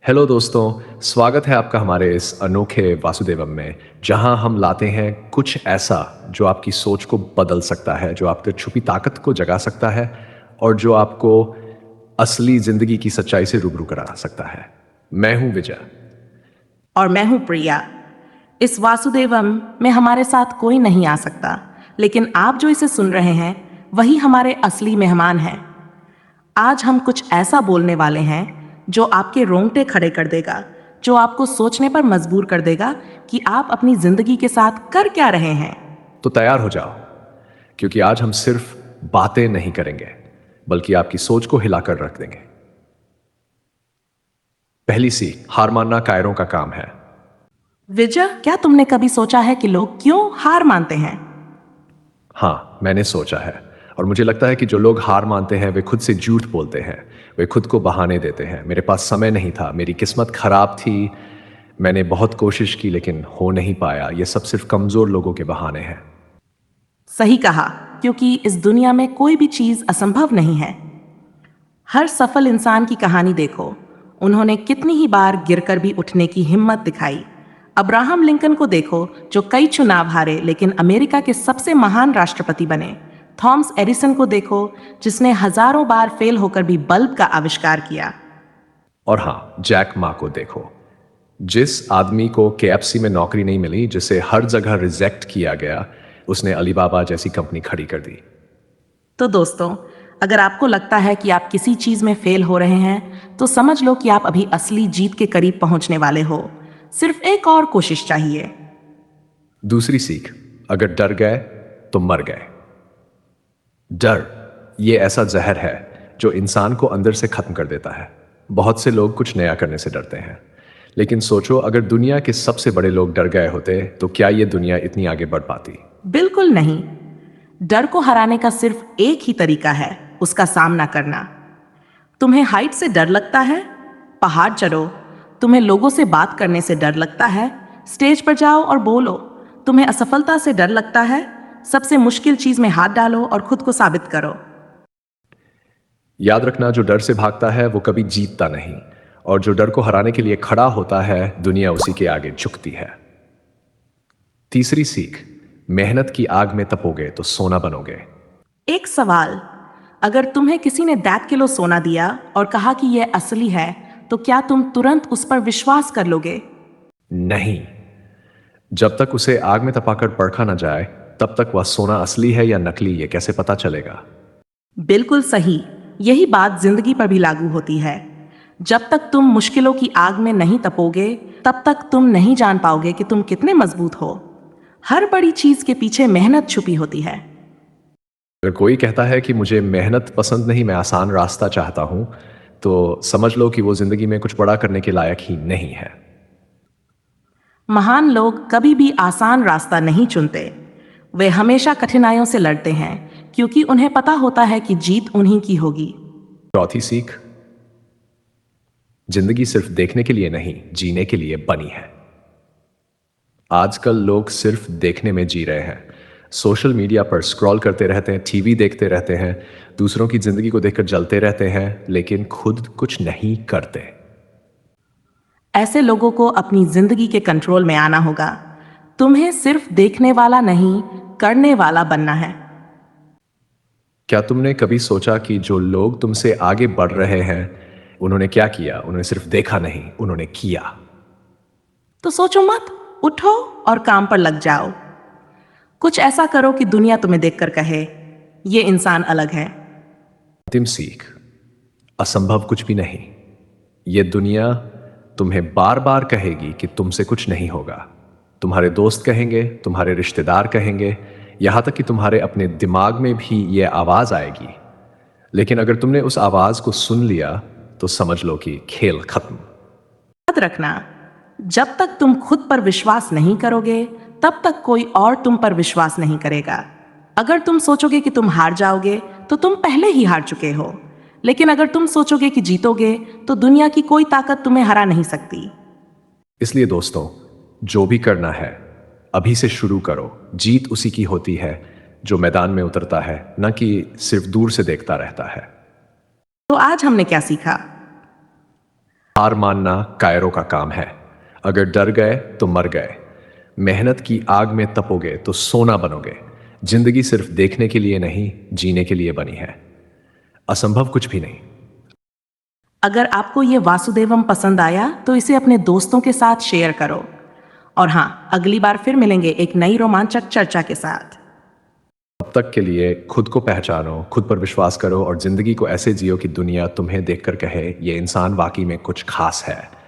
Hello दोस्तों, स्वागत है आपका हमारे इस अनोखे वासुदेवम में, जहां हम लाते हैं कुछ ऐसा जो आपकी सोच को बदल सकता है, जो आपकी छुपी ताकत को जगा सकता है और जो आपको असली जिंदगी की सच्चाई से रूबरू करा सकता है। मैं हूं विजय। और मैं हूं प्रिया। इस वासुदेवम में हमारे साथ कोई नहीं आ सकता, लेकिन आप जो इसे सुन रहे हैं वही हमारे असली मेहमान हैं। आज हम कुछ ऐसा बोलने वाले हैं जो आपके रोंगटे खड़े कर देगा, जो आपको सोचने पर मजबूर कर देगा कि आप अपनी जिंदगी के साथ कर क्या रहे हैं। तो तैयार हो जाओ, क्योंकि आज हम सिर्फ बातें नहीं करेंगे, बल्कि आपकी सोच को हिलाकर रख देंगे। पहली सीख, हार मानना कायरों का काम है। विजय, क्या तुमने कभी सोचा है कि लोग क्यों हार मानते हैं? हाँ, मैंने सोचा है। और मुझे लगता है कि जो लोग हार मानते हैं वे खुद से झूठ बोलते हैं। वे खुद को बहाने देते हैं। मेरे पास समय नहीं था, मेरी किस्मत खराब थी, मैंने बहुत कोशिश की लेकिन हो नहीं पाया। ये सब सिर्फ कमजोर लोगों के बहाने हैं। सही कहा, क्योंकि इस दुनिया में कोई भी चीज असंभव नहीं है। हर सफल इंसान की कहानी देखो, उन्होंने कितनी ही बार गिरकर भी उठने की हिम्मत दिखाई। अब्राहम लिंकन को देखो, जो कई चुनाव हारे लेकिन अमेरिका के सबसे महान राष्ट्रपति बने। थॉमस एडिसन को देखो, जिसने हजारों बार फेल होकर भी बल्ब का आविष्कार किया। और हाँ, जैक मा को देखो, जिस आदमी को केएफसी में नौकरी नहीं मिली, जिसे हर जगह रिजेक्ट किया गया, उसने अलीबाबा जैसी कंपनी खड़ी कर दी। तो दोस्तों, अगर आपको लगता है कि आप किसी चीज में फेल हो रहे हैं, तो समझ लो कि आप अभी असली जीत के करीब पहुंचने वाले हो। सिर्फ एक और कोशिश चाहिए। दूसरी सीख, अगर डर गए तो मर गए। डर ये ऐसा जहर है जो इंसान को अंदर से खत्म कर देता है। बहुत से लोग कुछ नया करने से डरते हैं, लेकिन सोचो, अगर दुनिया के सबसे बड़े लोग डर गए होते तो क्या ये दुनिया इतनी आगे बढ़ पाती? बिल्कुल नहीं। डर को हराने का सिर्फ एक ही तरीका है, उसका सामना करना। तुम्हें हाइट से डर लगता है? पहाड़ चढ़ो। तुम्हें लोगों से बात करने से डर लगता है? स्टेज पर जाओ और बोलो। तुम्हें असफलता से डर लगता है? सबसे मुश्किल चीज में हाथ डालो और खुद को साबित करो। याद रखना, जो डर से भागता है वो कभी जीतता नहीं, और जो डर को हराने के लिए खड़ा होता है, दुनिया उसी के आगे झुकती है। तीसरी सीख, मेहनत की आग में तपोगे तो सोना बनोगे। एक सवाल, अगर तुम्हें किसी ने 10 किलो सोना दिया और कहा कि यह असली है, तो क्या तुम तुरंत उस पर विश्वास कर लोगे? नहीं, जब तक उसे आग में तपाकर परखा ना जाए, तब तक वह सोना असली है या नकली ये कैसे पता चलेगा? बिल्कुल सही। यही बात जिंदगी पर भी लागू होती है। जब तक तुम मुश्किलों की आग में नहीं तपोगे, तब तक तुम नहीं जान पाओगे कि तुम कितने मजबूत हो। हर बड़ी चीज के पीछे मेहनत छुपी होती है। अगर कोई कहता है कि मुझे मेहनत पसंद नहीं, मैं आसान रास्ता चाहता हूं, तो समझ लो कि वो जिंदगी में कुछ बड़ा करने के लायक ही नहीं है। महान लोग कभी भी आसान रास्ता नहीं चुनते। वे हमेशा कठिनाइयों से लड़ते हैं, क्योंकि उन्हें पता होता है कि जीत उन्हीं की होगी। चौथी सीख, जिंदगी सिर्फ देखने के लिए नहीं, जीने के लिए बनी है। आजकल लोग सिर्फ देखने में जी रहे हैं। सोशल मीडिया पर स्क्रॉल करते रहते हैं, टीवी देखते रहते हैं, दूसरों की जिंदगी को देखकर जलते रहते हैं, लेकिन खुद कुछ नहीं करते। ऐसे लोगों को अपनी जिंदगी के कंट्रोल में आना होगा। तुम्हें सिर्फ देखने वाला नहीं, करने वाला बनना है। क्या तुमने कभी सोचा कि जो लोग तुमसे आगे बढ़ रहे हैं, उन्होंने क्या किया? उन्होंने सिर्फ देखा नहीं, उन्होंने किया। तो सोचो मत, उठो और काम पर लग जाओ। कुछ ऐसा करो कि दुनिया तुम्हें देखकर कहे, ये इंसान अलग है। अंतिम सीख, असंभव कुछ भी नहीं। ये दुनिया तुम्हें बार बार कहेगी कि तुमसे कुछ नहीं होगा। तुम्हारे दोस्त कहेंगे, तुम्हारे रिश्तेदार कहेंगे, यहां तक कि तुम्हारे अपने दिमाग में भी यह आवाज आएगी। लेकिन अगर तुमने उस आवाज को सुन लिया, तो समझ लो कि खेल खत्म। याद रखना, जब तक तुम खुद पर विश्वास नहीं करोगे, तब तक कोई और तुम पर विश्वास नहीं करेगा। अगर तुम सोचोगे कि तुम हार जाओगे, तो तुम पहले ही हार चुके हो। लेकिन अगर तुम सोचोगे कि जीतोगे, तो दुनिया की कोई ताकत तुम्हें हरा नहीं सकती। इसलिए दोस्तों, जो भी करना है, अभी से शुरू करो। जीत उसी की होती है जो मैदान में उतरता है, न कि सिर्फ दूर से देखता रहता है। तो आज हमने क्या सीखा? हार मानना कायरों का काम है। अगर डर गए तो मर गए। मेहनत की आग में तपोगे तो सोना बनोगे। जिंदगी सिर्फ देखने के लिए नहीं, जीने के लिए बनी है। असंभव कुछ भी नहीं। अगर आपको ये वासुदेवम पसंद आया तो इसे अपने दोस्तों के साथ शेयर करो। और हाँ, अगली बार फिर मिलेंगे एक नई रोमांचक चर्चा के साथ। तब तक के लिए खुद को पहचानो, खुद पर विश्वास करो और जिंदगी को ऐसे जियो कि दुनिया तुम्हें देखकर कहे ये इंसान वाकई में कुछ खास है।